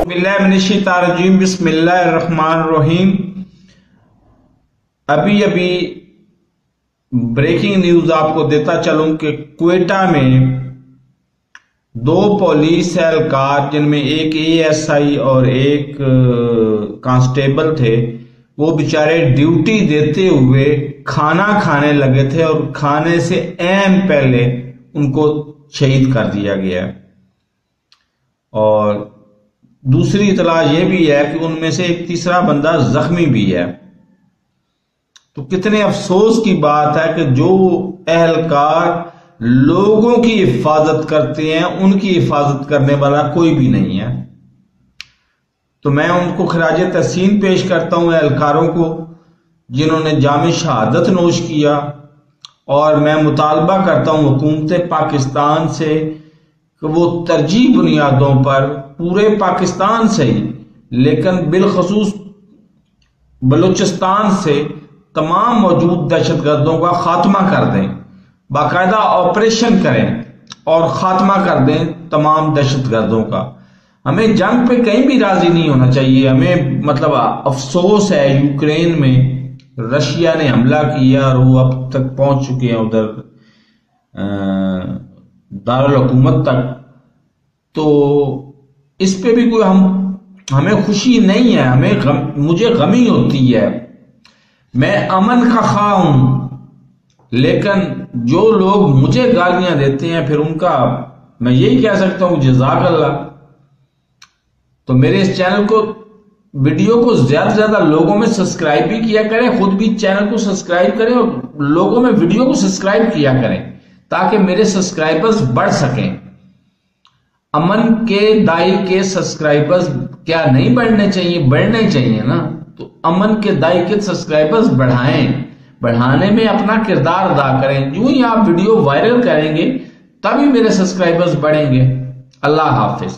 बिल्लाहि मिनश्शैतानिर्रजीम बिस्मिल्लाहिर्रहमानिर्रहीम। अभी ब्रेकिंग न्यूज आपको देता चलूं कि क्वेटा में 2 पुलिस एहलकार जिनमें एक एएसआई और एक कांस्टेबल थे, वो बेचारे ड्यूटी देते हुए खाना खाने लगे थे और खाने से ऐन पहले उनको शहीद कर दिया गया। और दूसरी इतला यह भी है कि उनमें से एक तीसरा बंदा जख्मी भी है। तो कितने अफसोस की बात है कि जो एहलकार लोगों की हिफाजत करते हैं उनकी हिफाजत करने वाला कोई भी नहीं है। तो मैं उनको खराज तहसीन पेश करता हूं एहलकारों को जिन्होंने जाम शहादत नोश किया, और मैं मुतालबा करता हूं हुकूमत पाकिस्तान से कि वो तरजीह बुनियादों पर पूरे पाकिस्तान से ही, लेकिन बिलखसूस बलूचिस्तान से तमाम मौजूद दहशतगर्दों का खात्मा कर दें, बाकायदा ऑपरेशन करें और खात्मा कर दें तमाम दहशतगर्दों का। हमें जंग पे कहीं भी राजी नहीं होना चाहिए। हमें मतलब अफसोस है यूक्रेन में रशिया ने हमला किया और वो अब तक पहुंच चुके हैं उधर दारुल हुकूमत तक। तो इस पे भी कोई हमें खुशी नहीं है, मुझे गमी होती है। मैं अमन का खा हूं, लेकिन जो लोग मुझे गालियां देते हैं फिर उनका मैं यही कह सकता हूं जज़ाकल्लाह। तो मेरे इस चैनल को, वीडियो को ज्यादा से ज्यादा लोगों में सब्सक्राइब भी किया करें, खुद भी चैनल को सब्सक्राइब करें और लोगों में वीडियो को सब्सक्राइब किया करें ताकि मेरे सब्सक्राइबर्स बढ़ सकें। अमन के दाई के सब्सक्राइबर्स क्या नहीं बढ़ने चाहिए? बढ़ने चाहिए ना। तो अमन के दाई के सब्सक्राइबर्स बढ़ाने में अपना किरदार अदा करें। यूं ही आप वीडियो वायरल करेंगे तभी मेरे सब्सक्राइबर्स बढ़ेंगे। अल्लाह हाफिज।